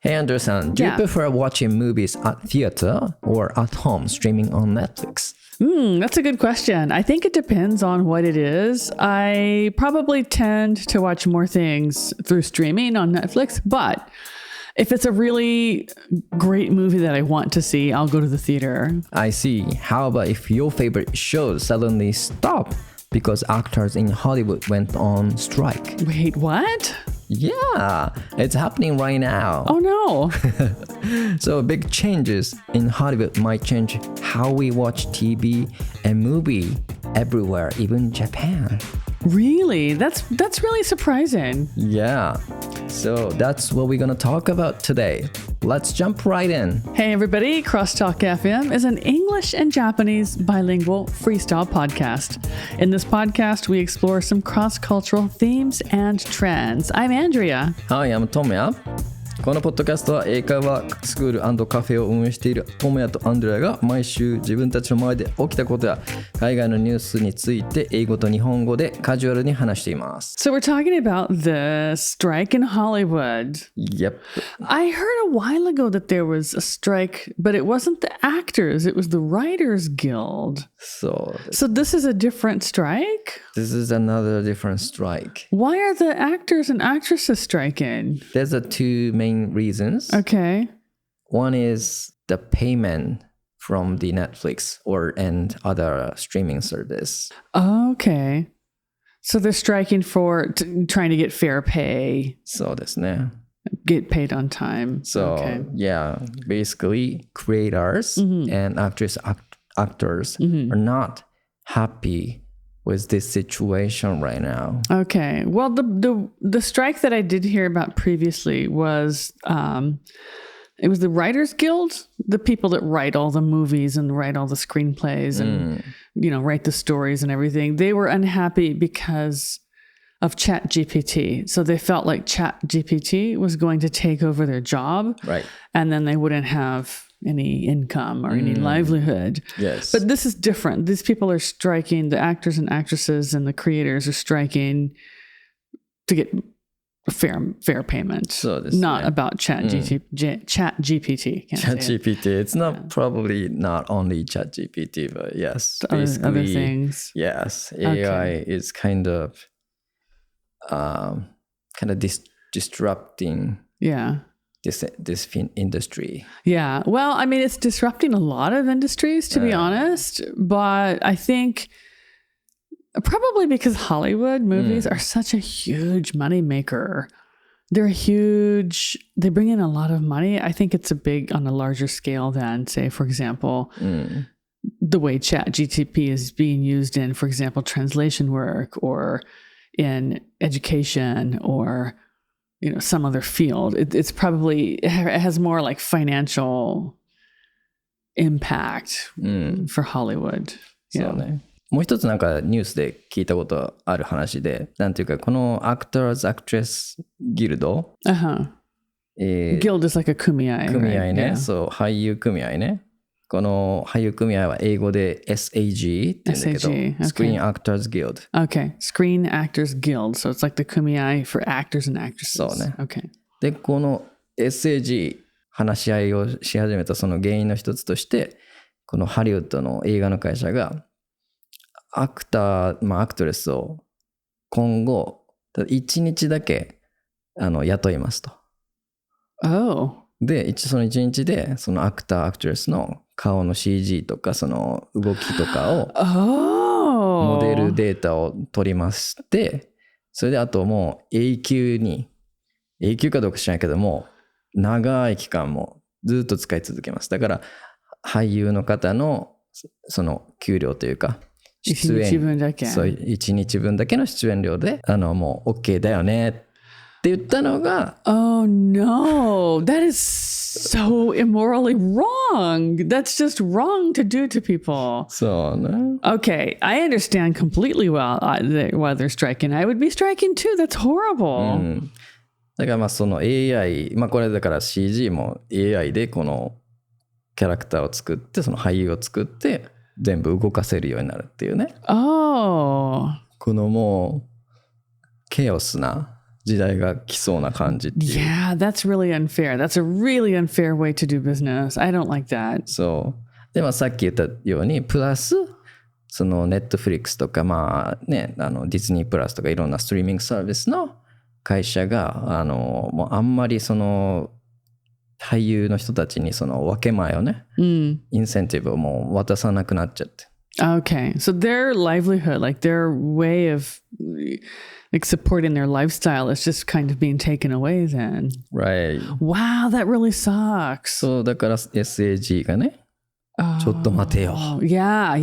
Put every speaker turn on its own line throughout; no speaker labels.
Hey Andrew-san, do you prefer watching movies at theater or at home streaming on Netflix?
That's a good question. I think it depends on what it is. I probably tend to watch more things through streaming on Netflix, but if it's a really great movie that I want to see, I'll go to the theater.
I see. How about if your favorite shows suddenly stop because actors in Hollywood went on strike?
Wait, what?
Yeah, it's happening right now.
Oh no.
So big changes in Hollywood might change how we watch TV and movie everywhere, even Japan.
Really? That's really surprising.
Yeah. So that's what we're going to talk about today. Let's jump right in.
Hey everybody, CrossTalk FM is an English and Japanese bilingual freestyle podcast. In this podcast, we explore some cross-cultural themes and trends. I'm Andrea.
Hi, I'm Tomoya. このポッドキャストは英会話スクール&カフェを運営しているトモヤとアンドレアが毎週自分たちの周りで起きたことや海外のニュースについて英語と日本語でカジュアルに話しています。
So we're talking about the strike in Hollywood.
Yep.
I heard a while ago that there was a strike, but it wasn't the actors, it was the Writers Guild. So this is a different strike?
This is another different strike.
Why are the actors and actresses striking?
There's two main reasons.
Okay.
One is the payment from the Netflix and other streaming service.
Okay. So they're striking for trying to get fair pay.
そうですね。
Get paid on time.
So, yeah, basically creators and actors are not happy with this situation right now.
Okay. Well, the strike that I did hear about previously was it was the Writers Guild, the people that write all the movies and write all the screenplays and write the stories and everything. They were unhappy because of ChatGPT. So they felt like ChatGPT was going to take over their job.
Right.
And then they wouldn't have any income or any livelihood.
Yes.
But this is different. These people are striking, the actors and actresses and the creators are striking to get a fair payment. So not about ChatGPT.
ChatGPT. It's not probably not only ChatGPT, but yes. Basically,
other things.
Yes. AI is kind of disrupting this industry.
Yeah. Well, I mean, it's disrupting a lot of industries, to be honest. But I think probably because Hollywood movies are such a huge moneymaker. They're huge. They bring in a lot of money. I think it's on a larger scale than, say, for example, the way ChatGPT is being used in, for example, translation work or in education or some other field. It has more like financial impact for Hollywood.
そうね。もう一つなんかニュースで聞いたことある話で、なんていうかこのアクターズ・アクトレス・ギルド。
Guild is like a 組合。
組合ね。
Right?
そう、俳優組合ね。この俳優組合は英語で SAG って言うんだけど、Screen Actors Guild.
Okay, Screen Actors Guild. So it's like the 組合 for actors and actresses.
そうね。
Okay.
で、この SAG 話し合いをし始めたその原因の一つとして、このハリウッドの映画の会社がアクトレスを今後1日だけ雇いますと。で、その1日でそのアクトレスの顔の CG とかその動きとかをモデルデータを取りまして、それであともう永久かどうか知らないけども長い期間もずっと使い続けます。だから俳優の方のその給料というか
1日分だけ。
そう、1日分だけの出演料でもう OK だよねって言ったのが
Oh no, that is so immorally wrong. That's just wrong to do to people.
そうね。
Okay, I understand completely why they're striking. I would be striking too. That's horrible.
だからその AI、これだから CG も AI でこのキャラクターを作ってその俳優を作って全部動かせるようになるっていうね。
こ
のもうケオスな時代が来そうな感じっていう。
Yeah, that's really unfair. That's a really unfair way to do business. I don't like that.
そう。でもさっき言ったように、プラス、そのネットフリックスとか、まあね、ディズニープラスとかいろんなストリーミングサービスの会社が、もうあんまりその俳優の人たちにその分け前をね、インセンティブをもう渡さなくなっちゃって。
Okay. So their livelihood, like their way of like supporting their lifestyle is just kind of being taken away then.
Right.
Wow, that really sucks.
そう、だから SAG がね、ちょっと待てよ。
Yeah.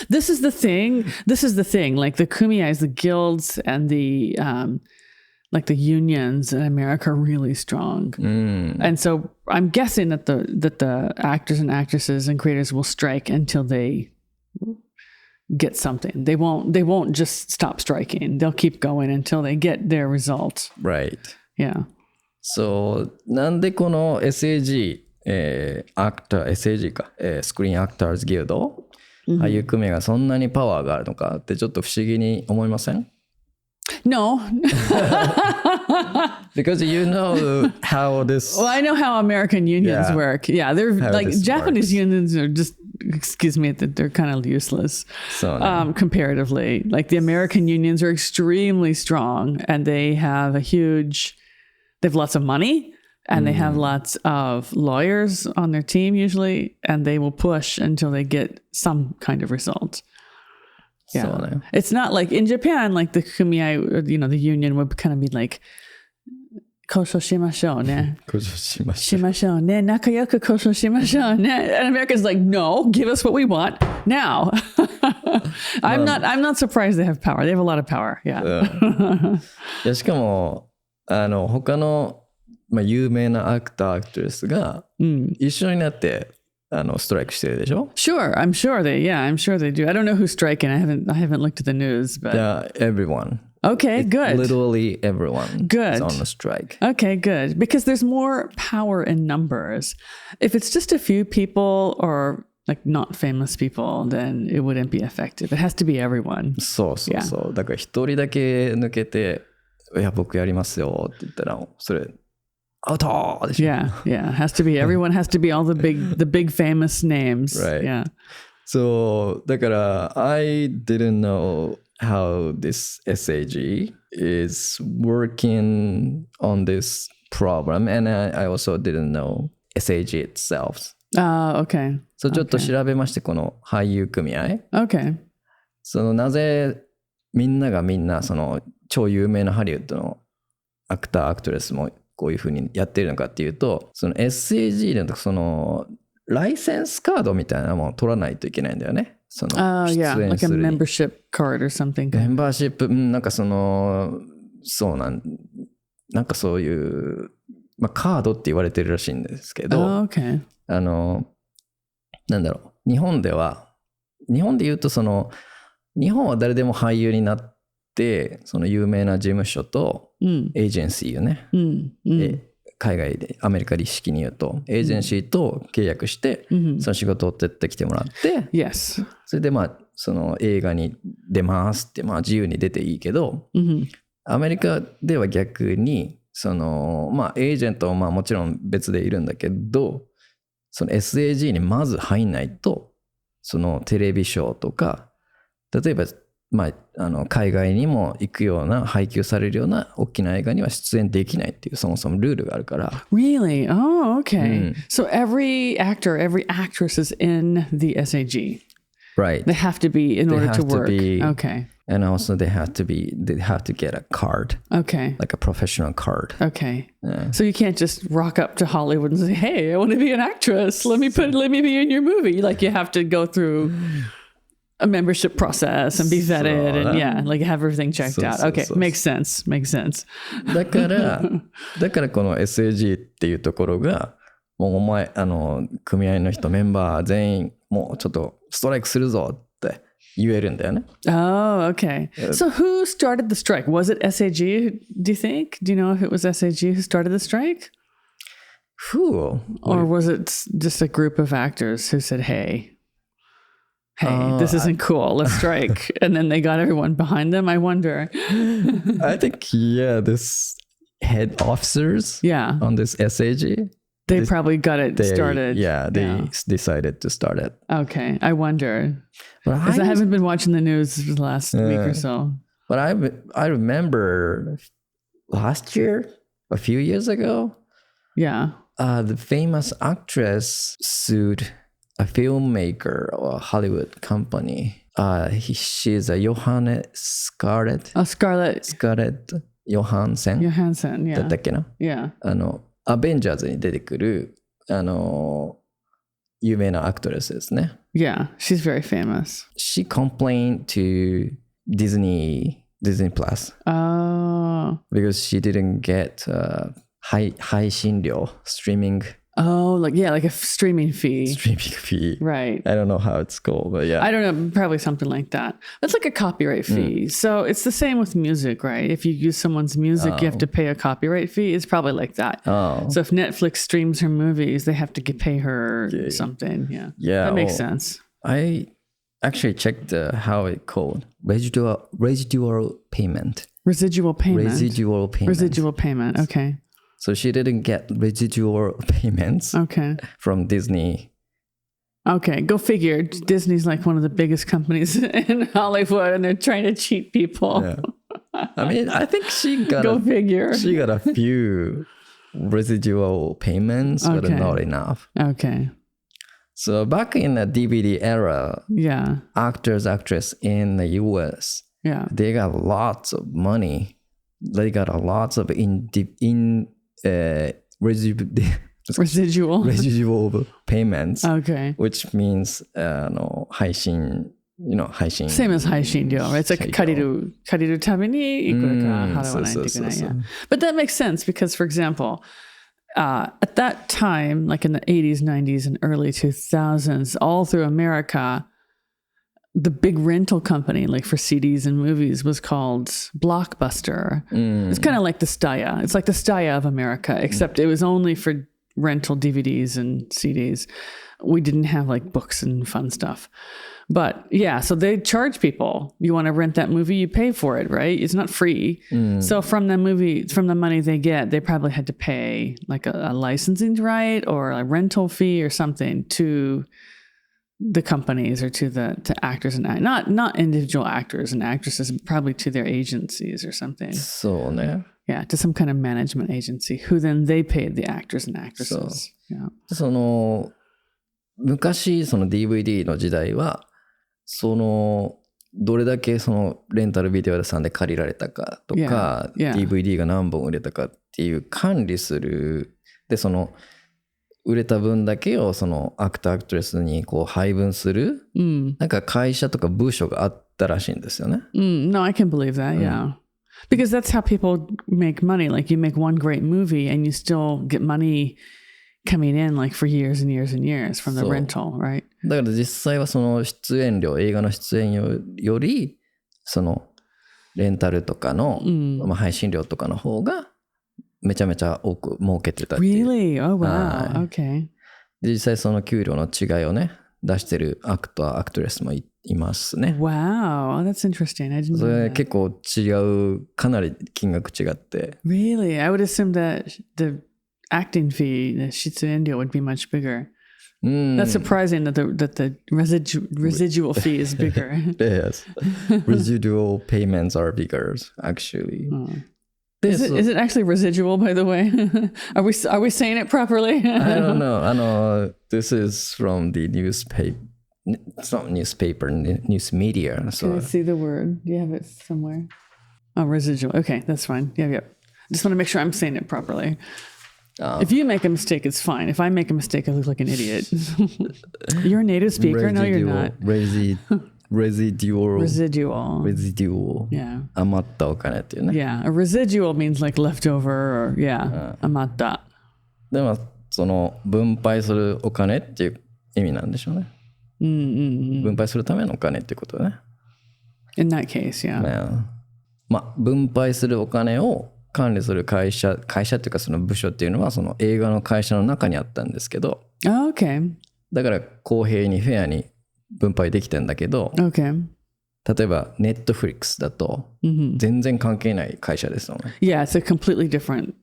This is the thing. Like the kumiyais, the guilds, and the like the unions in America are really strong. And so I'm guessing that the actors and actresses and creators will strike until they get something. They won't just stop striking. They'll keep going until they get their result.
Right.
Yeah.
So なんでこの SAG か、スクリーンアクターズギルド、俳優組合がそんなにパワーがあるのかってちょっと不思議に思いません？
No.
Because you know how this...
Well, I know how American unions work. Yeah, they're like Japanese unions are just, excuse me, they're kind of useless comparatively. Like the American unions are extremely strong and they have lots of money. And they have lots of lawyers on their team usually, and they will push until they get some kind of result. Yeah. It's not like in Japan, like the kumiai, you know, the union would kind of be like, 交渉しましょうね。しましょうね。仲良く交渉しましょうね。And America's like, no, give us what we want now. I'm not surprised they have power. They have a lot of power. Yeah.
いやしかも他のまあ、有名なアクター、アクトレスが一緒になってストライクしてるでしょ？
Sure, I'm sure they do. I don't know who's striking. I haven't looked at the news, but
yeah, everyone.
Okay, good.
Literally everyone is on the strike.
Okay, good. Because there's more power in numbers. If it's just a few people or like not famous people, then it wouldn't be effective. It has to be everyone.
そう。だから一人だけ抜けて、いや僕やりますよって言ったらそれ。
Yeah. Has to be everyone has to be all the big famous names.
Right.
Yeah.
So だから I didn't know how this SAG is working on this problem, and I also didn't know SAG itself.
Okay.
So ちょっと調べましてこの俳優組合。
Okay.
そのなぜみんなその超有名なハリウッドのアクターアクトレスもこういうふうにやってるのかっていうと、その SAG でのそのライセンスカードみたいなものを取らないといけないんだよね。その出演するに。
like a membership card or something.
メンバーシップ、なんかなんかそういう、まあ、カードって言われてるらしいんですけど、
okay.
なんだろう、日本で言うと日本は誰でも俳優になって、その有名な事務所とエージェンシーよね。海外でアメリカで式に言うとエージェンシーと契約して、その仕事を取ってきてもらって、それでまあその映画に出ますって、まあ自由に出ていいけど、アメリカでは逆にまあエージェントもまあもちろん別でいるんだけど、その SAG にまず入んないと、そのテレビショーとか、例えばまあ、海外にも行くような配給されるような大きな映画には出演できないっていうそもそもルールがあるから。
Really? Oh, okay. So every actor, every actress is in the SAG.
Right.
They have to be in order to work. Okay.
And also they have to get a card.
Okay.
Like a professional card.
Okay. So you can't just rock up to Hollywood and say, "Hey, I want to be an actress. Let me be in your movie." Like you have to go through a membership process and be vetted and like have everything checked out. Okay, makes sense.
だからこの SAG っていうところがもうお前組合の人メンバー全員もうちょっとストライクするぞって言えるんだよね。
Oh, okay. So who started the strike? Was it SAG, do you think? Do you know if it was SAG who started the strike?
Who?
Or was it just a group of actors who said, "Hey"? hey, this isn't cool, let's strike. And then they got everyone behind them, I wonder.
I think, this head officers on this SAG,
they probably got it started.
They decided to start it.
Okay, I wonder. Because I haven't been watching the news the last week or so.
But I remember last year, a few years ago, the famous actress sued a filmmaker or a Hollywood company. She's a Scarlett Johansson.
Johansson,
だったっけな
Yeah.
アベンジャーズに出てくる、有名なアクトレスですね。
Yeah, she's very famous.
She complained to Disney Plus.
Oh.
Because she didn't get 配信料 streaming.
Oh, like a streaming fee.
Streaming fee.
Right.
I don't know how it's called, but
I don't know, probably something like that. That's like a copyright fee. So it's the same with music, right? If you use someone's music, you have to pay a copyright fee. It's probably like that. So if Netflix streams her movies, they have to pay her something. Yeah. That makes sense.
I actually checked how it called. Residual payment.
Residual payment.
Residual payment.
Okay.
So she didn't get residual payments from Disney.
Okay, go figure. Disney's like one of the biggest companies in Hollywood, and they're trying to cheat people.
Yeah. I mean, I think she got She got a few residual payments, but not enough.
Okay.
So back in the DVD era, actors in the US, they got lots of money. They got a lots of residual payments.
Okay.
Which means 配信
Same as 配信料. It's like 借りるためにいくらか払わないといけない. But that makes sense because, for example, at that time, like in the 80s, 90s, and early 2000s, all through America, the big rental company, like for CDs and movies, was called Blockbuster. It's kind of like the Staya. It's like the Staya of America, except it was only for rental DVDs and CDs. We didn't have like books and fun stuff. But yeah, so they charge people. You want to rent that movie, you pay for it, right? It's not free. So from the money they get, they probably had to pay like a licensing right or a rental fee or something to the companies or to actors and not individual actors and actresses, probably to their agencies or something.
So
yeah, to some kind of management agency who then they paid the actors and actresses. Yeah.
昔その DVD の時代はどれだけそのレンタルビデオ屋さんで借りられたかとか、DVD が何本売れたかっていう管理するで売れた分だけをそのアクターアクトレスにこう配分する、なんか会社とか部署があったらしいんですよね。
No, I can believe that, yeah. Because that's how people make money. Like you make one great movie and you still get money coming in like for years and years and years from the rental, right?
だから実際はその出演料、映画の出演よりそのレンタルとかの、配信料とかの方がめちゃめちゃ多く儲けてたっていう。
Really? Oh, wow. Okay.
で実際その給料の違いをね出してるアクター、アクトレスもいますね。
Wow, that's interesting. I didn't know that.
それ結構違う、かなり金額違って。
Really? I would assume that the acting fee, the shitsuenryo would be much bigger. That's surprising that the residual fee is bigger.
Yes. Residual payments are bigger, actually.
Is it actually residual, by the way? Are we saying it properly?
I don't know. This is from the newspaper. It's not newspaper, news media. So.
Can I see the word? Do you have it somewhere? Oh, residual. Okay, that's fine. Yeah. Just want to make sure I'm saying it properly. If you make a mistake, it's fine. If I make a mistake, I look like an idiot. You're a native speaker? No, you're not.
Residual.
Yeah.
余ったお金っていうね。
Yeah. A residual means like leftover or, yeah, 余った。
でも、その分配するお金っていう意味なんでしょうね。分配するためのお金ってことね。
In that case, yeah.
分配するお金を管理する会社っていうかその部署っていうのはその映画の会社の中にあったんですけど、
okay.
だから公平にフェアに分配できてんだけど、
Okay.
例えばネットフリックスだと全然関係ない会社ですよね。
Yeah, it's a completely different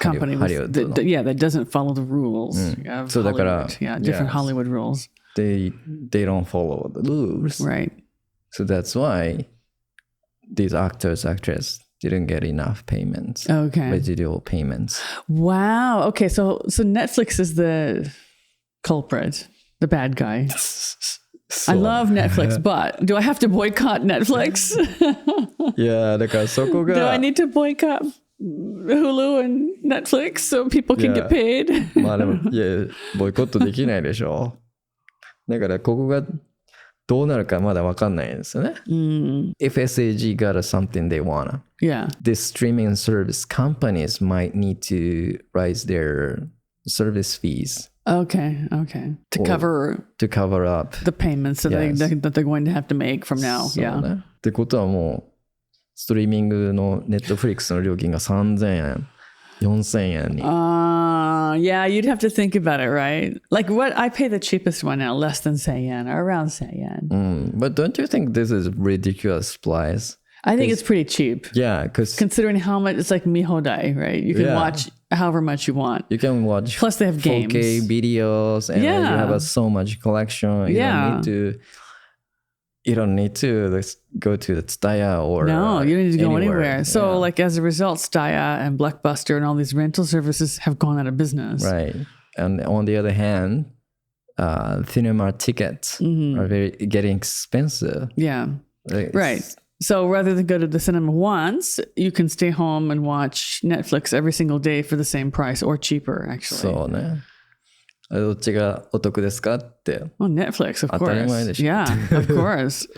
company.
ハリウッドの
Yeah, that doesn't follow the rules of
そうだから
Hollywood. Yeah, different Hollywood rules.
They don't follow the rules.
Right.
So that's why these actors didn't get enough payments.
Okay.
Residual payments.
Wow. Okay, so Netflix is the culprit, the bad guy. I love Netflix, but do I have to boycott Netflix?
いやだからそこが
Do I need to boycott Hulu and Netflix so people can get paid?
まあでもいやボイコットできないでしょ。だからここがどうなるかまだ分かんないんですよね。If SAG got something they wanna,
Yeah.
the streaming service companies might need to raise their service fees
Okay. To cover
up.
the payments that they're going to have to make from now.
そう
Yeah.
ね。ってことはもうストリーミングのネットフリックスの料金が3000円、4000円に。
Yeah, you'd have to think about it, right? Like what I pay the cheapest one now, less than 1000 yen or around 1000 yen.
But don't you think this is ridiculous price?
I think it's pretty cheap.
Yeah, because
Considering how much it's like mihodai, right? You can watch however much you want.
you can watch
Plus they have
4K
games.
videos and then you have so much collection. You don't need to go to the Tsutaya or
No, you don't need to go anywhere. So
Yeah.
like as a result, Staya and Blockbuster and all these rental services have gone out of business.
Right. And on the other hand, cinema tickets are getting expensive.
Yeah. Right. So rather than go to the cinema once, you can stay home and watch Netflix every single day for the same price or cheaper, actually.
そうね。どっちがお得ですかって。
Oh, Netflix, of
当たり
course.
前でしょ。
Yeah, of course.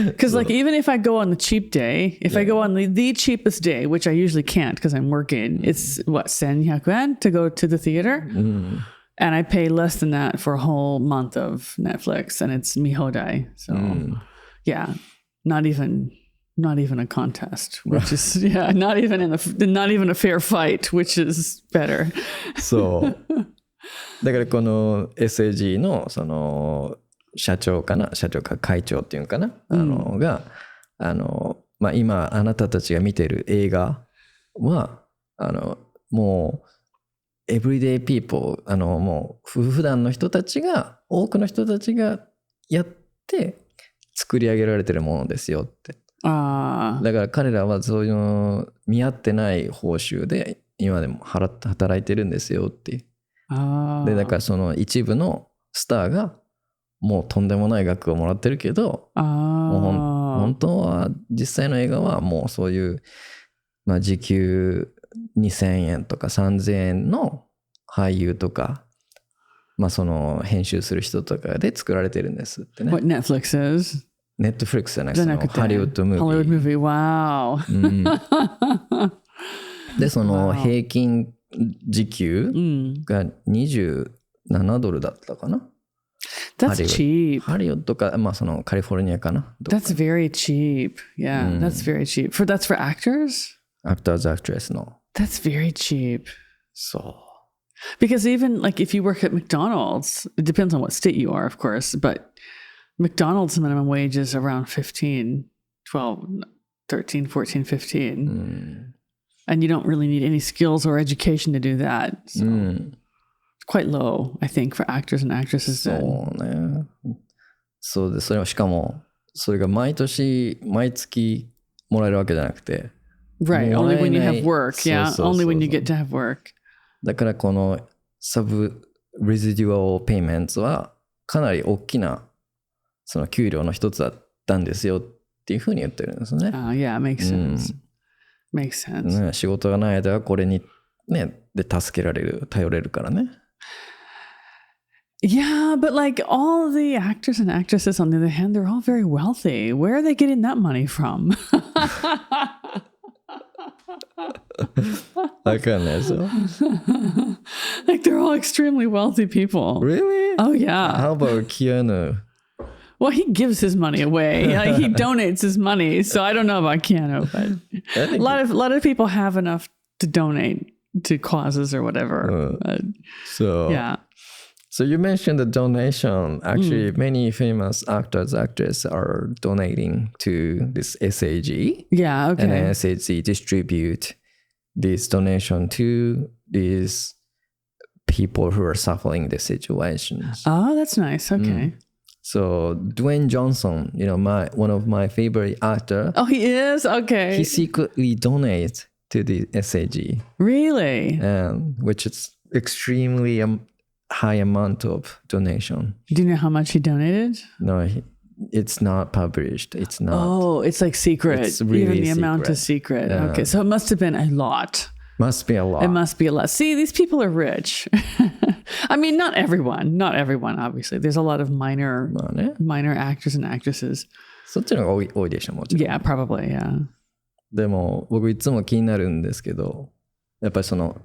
Because like even if I go on the cheap day, if I go on the cheapest day, which I usually can't because I'm working, it's what, 1100 yen to go to the theater? And I pay less than that for a whole month of Netflix and it's mihodai. So yeah, not even a contest, which is not even a fair fight, which is better.
そう。だからこの SAG のその社長か会長っていうのかな、がまあ今あなたたちが見てる映画はもう everyday people もう普段の人たちが多くの人たちがやって作り上げられてるものですよって。だから彼らはそういうの見合ってない報酬で今でも働いてるんですよっていう。でだからその一部のスターがもうとんでもない額をもらってるけど、もう本当は実際の映画はもうそういう、まあ、時給2000円とか3000円の俳優とか、まあ、その編集する人とかで作られてるんですってね。
What Netflix is?
Netflix じゃなくてそのハリウッドムービー。
ハリウッドムービー、wow.
でその平均時給が27ドルだったかな。
That's cheap.
ハリウッドか、まあそのカリフォルニアかな。
That's very cheap. Yeah, that's very cheap. That's for actors?
Actors, actress の。
That's very cheap.
そう。
Because even like if you work at McDonald's, it depends on what state you are, of course, but McDonald's minimum wage is around 15, 12, 13, 14, 15. And you don't really need any skills or education to do that. So it's quite low, I think, for actors and actresses.
そうね。そうで、それはしかも、それが毎月もらえるわけじゃなくて。
Right, only when you have work. Yeah, only when you get to have work.
だからこのサブレジデュアルペイメントはかなり大きなその給料の一つだったんですよっていうふうに言ってるんですね。
Yeah, makes sense.Makes sense.
仕事がない間はこれにねで助けられる頼れるからね。
Yeah, but like all the actors and actresses on the other hand, they're all very wealthy. Where are they getting that money from?
わかんないですよ。
Like they're all extremely wealthy people.
Really?
Oh yeah.
How about Keanu?Well,
he gives his money away. He donates his money. So I don't know about Keanu, but a lot of people have enough to donate to causes or whatever.
So
yeah.
So you mentioned the donation. Actually, many famous actors, actresses are donating to this SAG.
Yeah, okay.
And then SAG distribute this donation to these people who are suffering the situations.
Oh, that's nice. Okay.
So Dwayne Johnson, one of my favorite actor.
Oh, he is? Okay.
He secretly donates to the SAG.
Really?
Which is extremely high amount of donation.
Do you know how much he donated?
No, it's not published. It's not.
Oh, it's like secret.
It's really
Even the
secret.
amount is secret.
Yeah.
Okay, so it must have been a lot.
Must be a lot.
It must be a lot. See, these people are rich. I mean, not everyone, obviously. There's a lot of minor actors and actresses.
そっちの方が多いでしょ、もちろん。
Yeah, probably, yeah.
でも、僕いつも気になるんですけど、やっぱりその、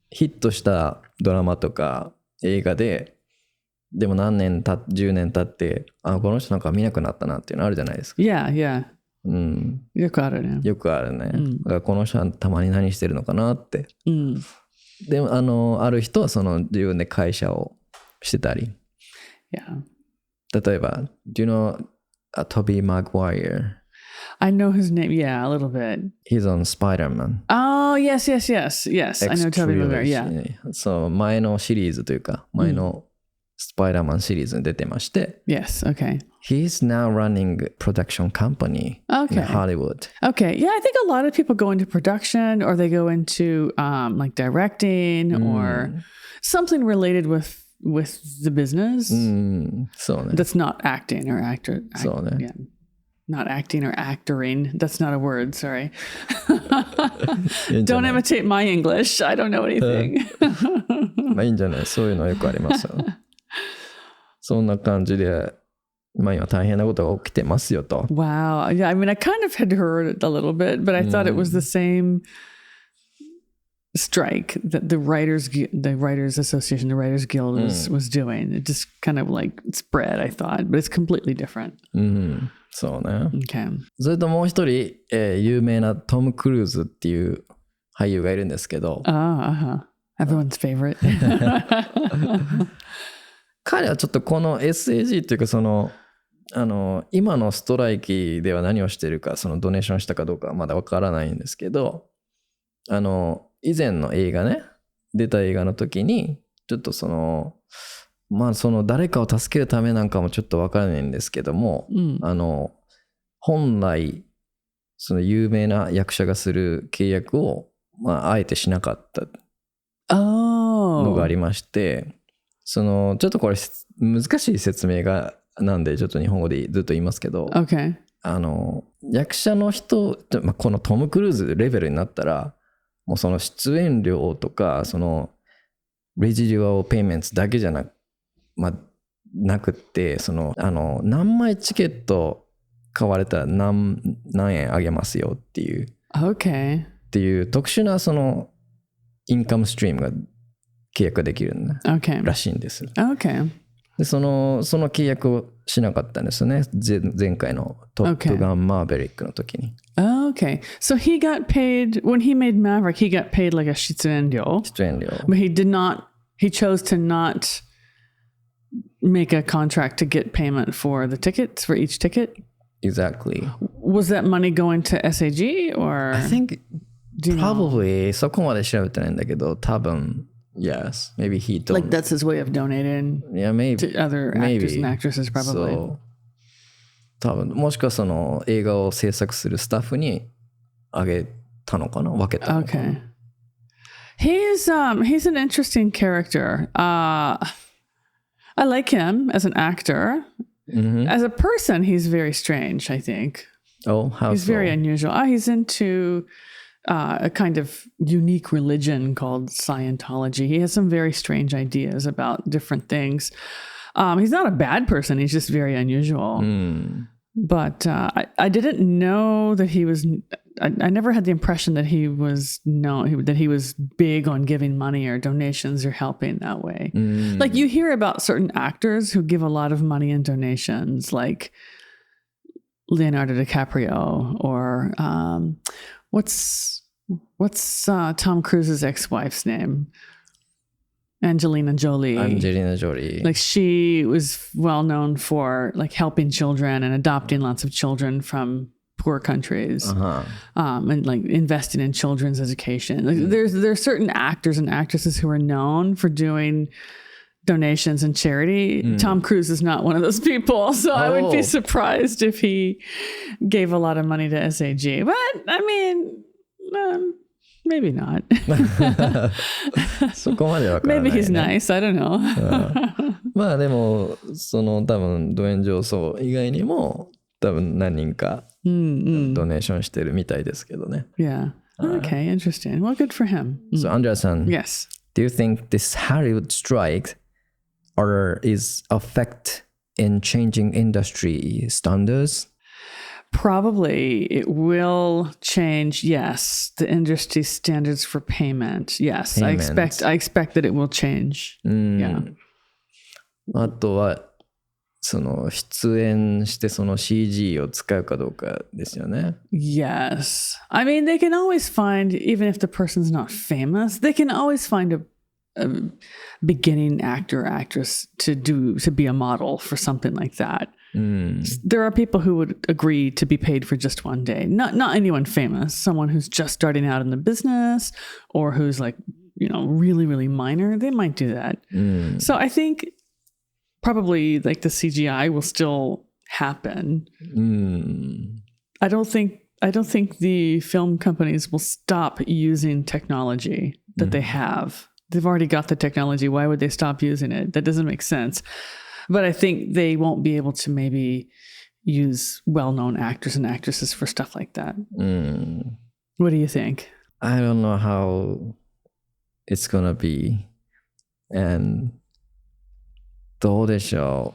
ヒットしたドラマとか映画で、でも10年経って、この人なんか見なくなったなっていうのあるじゃないですか。
Yeah, yeah. よくあるね。
よくあるね。だからこの人はたまに何してるのかなって。でもある人はその自分で会社をしてたり。
Yeah.
例えば、Do you know Tobey Maguire?
I know his name, yeah, a little bit.
He's on Spider-Man.
Oh, yes. I know Tobey Maguire, yeah.
そう、前のシリーズというか、前のスパイダーマンシリーズに出てまして。
Yes, okay.
He's now running a production company in Hollywood.
Okay, yeah, I think a lot of people go into production or they go into like directing or something related with the business.
そうね。
That's not acting or actor.
そうね。
Yeah. Not acting or actoring. That's not a word, sorry. Don't imitate my English. I don't know anything.
まあいいんじゃない。そういうのよくありますよ。そんな感じで、まあ今大変なことが起きてますよと。
Wow. Yeah, I mean, I kind of had heard it a little bit, but I thought it was the same strike that the Writers Association, the Writers Guild was doing. It just kind of like spread, I thought, but it's completely different.
そうね。
Okay.
それともう一人、有名なトム・クルーズっていう俳優がいるんですけど。
Everyone's favorite.
彼はちょっとこの SAG っていうかその今のストライキでは何をしてるか、そのドネーションしたかどうかはまだわからないんですけど、以前の映画ね、出た映画の時にちょっとその誰かを助けるためなんかもちょっとわからないんですけども、本来その有名な役者がする契約をあえてしなかったのがありまして、ちょっとこれ難しい説明がなんでちょっと日本語でずっと言いますけど、
Okay.
役者の人、このトム・クルーズレベルになったらもうその出演料とかそのレジデュアルペイメントだけじゃなくってその何枚チケット買われたら何円あげますよっていう、
Okay.
っていう特殊なそのインカムストリームが契約できるんだ、
Okay.
らしいんです。
Okay.
でその契約をしなかったんですよね。前回のトップガンマーベリックの時に。
Okay. So he got paid when he made Maverick. He got paid like a 出演料. But he chose to not make a contract to get payment for the tickets, for each ticket.
Exactly.
Was that money going to SAG or?
I think probably そこまで調べてないんだけど、多分 yes, maybe he don't.
Like that's his way of donating.
Yeah, maybe.
To other actors and actresses probably.
So, 多分もしくはその映画を制作するスタッフにあげたのかな、分けたのかな。
Okay. He's an interesting character. I like him as an actor. As a person, he's very strange, I think.
Oh, how
He's
so?
very unusual. He's into a kind of unique religion called Scientology. He has some very strange ideas about different things. He's not a bad person. He's just very unusual. But I didn't know that he was... I never had the impression that he was big on giving money or donations or helping that way. Like you hear about certain actors who give a lot of money and donations, like Leonardo DiCaprio or what's Tom Cruise's ex-wife's name? Angelina Jolie.
Angelina Jolie.
Like she was well known for like helping children and adopting lots of children from poor countries, and like investing in children's education. Like there's certain actors and actresses who are known for doing donations and charity. Tom Cruise is not one of those people, so I would be surprised if he gave a lot of money to SAG. But I mean, maybe not.
そこまでわからない、ね。
Maybe he's nice. I don't know.
まあでもその多分ドウェイン・ジョンソン以外にも多分何人かドネーションしてるみたいですけどね。
Yeah. Okay. Interesting. Well, good for him.
So Andrea-san.
Yes.
Do you think this Hollywood strike is affect in changing industry standards?
Probably it will change. Yes, the industry standards for payment. Yes, I expect that it will change. Yeah.
あとはその出演してその CG を使うかどうかですよね。
Yes. I mean, they can always find, even if the person's not famous, they can always find a beginning actor or actress to be a model for something like that. There are people who would agree to be paid for just one day. Not anyone famous, someone who's just starting out in the business or who's like, really, really minor. They might do that. So I think probably like the CGI will still happen. I don't think the film companies will stop using technology that they have. They've already got the technology. Why would they stop using it? That doesn't make sense. But I think they won't be able to maybe use well-known actors and actresses for stuff like that. What do you think?
I don't know how it's gonna be. And どうでしょ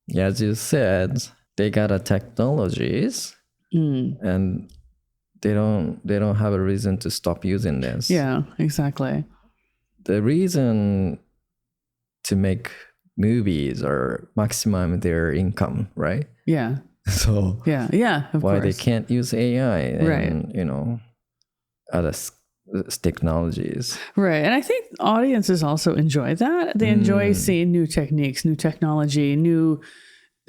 う? As you said, they got a technologies and they don't have a reason to stop using this.
Yeah, exactly.
The reason to make movies or maximum their income, right?
Yeah.
So
yeah, of
why
course.
they can't use AI and
Right.
Other technologies.
Right. And I think audiences also enjoy that. They enjoy seeing new techniques, new technology, new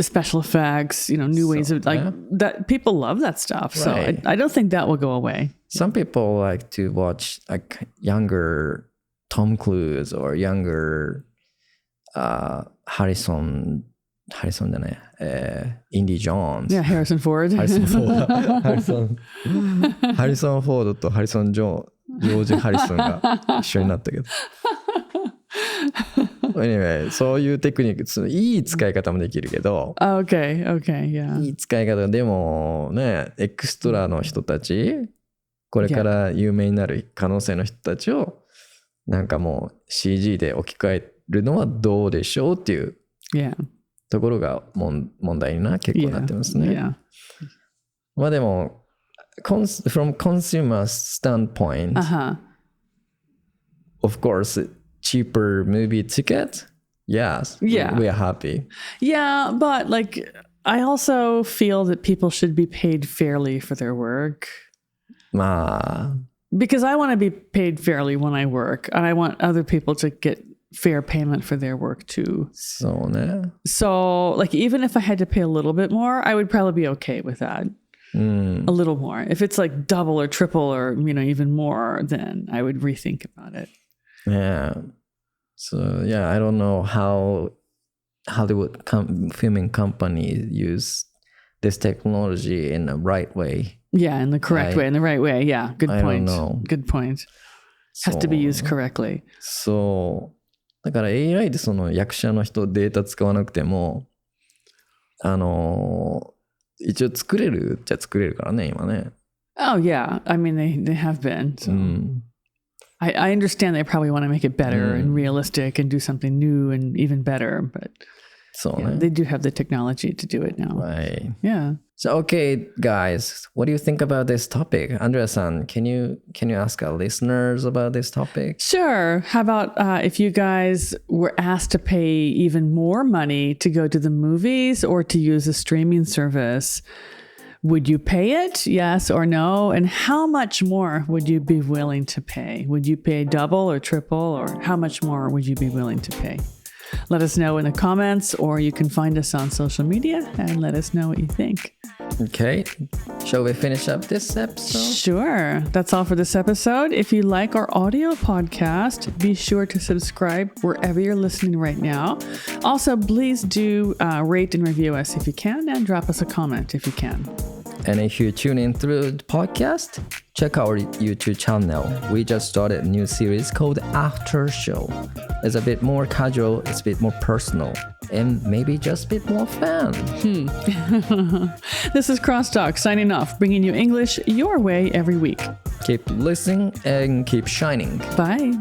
special effects, new ways of that. People love that stuff.
Right.
So I don't think that will go away. Some
people like to watch like younger Tom Cruise or younger Harrison じゃない、Indy Jones.
Yeah, Harrison Ford.
ハリソン・フォードとハリソン・ジョージ・ハリソンが一緒になったけど。Anyway, そういうテクニック、いい使い方もできるけど、
Okay, yeah.
いい使い方でもね、エクストラの人たち、これから有名になる可能性の人たちを、なんかもう CG で置き換えるのはどうでしょうっていうところが問題に結構なってますね。
Yeah.
まあでも、from consumer standpoint, of course, cheaper movie ticket, yes, we are happy.
Yeah, but like I also feel that people should be paid fairly for their work.
まあ
Because I want to be paid fairly when I work, and I want other people to get fair payment for their work too.
そうね。
So, like, even if I had to pay a little bit more, I would probably be okay with that. A little more. If it's like double or triple or, even more, then I would rethink about it.
Yeah. So, yeah, I don't know how Hollywood filming companies use this technology in the right way.
Yeah, in the correct way, in the right way. Yeah, good point.
I don't know.
Good point. Has to be used correctly.
そう。だから AI でその役者の人データ使わなくても、一応作れるっちゃ作れるからね、今ね。
Oh, yeah. I mean, they have been. So. I understand they probably want to make it better and realistic and do something new and even better, but they do have the technology to do it now.
Right.
Yeah.
So, okay, guys, what do you think about this topic? Andrea-san, can you ask our listeners about this topic?
Sure. How about if you guys were asked to pay even more money to go to the movies or to use a streaming service, Would you pay it? Yes or no? And how much more would you be willing to pay? Would you pay double or triple, or how much more would you be willing to pay? Let us know in the comments, or you can find us on social media and let us know what you think.
Okay, shall we finish up this episode?
Sure. That's all for this episode. If you like our audio podcast, be sure to subscribe wherever you're listening right now. Also, please do rate and review us if you can, and drop us a comment if you can.
And if you tune in through the podcast, check our YouTube channel. We just started a new series called After Show. It's a bit more casual, it's a bit more personal, and maybe just a bit more fun.
This is CrossTalk signing off, bringing you English your way every week.
Keep listening and keep shining.
Bye.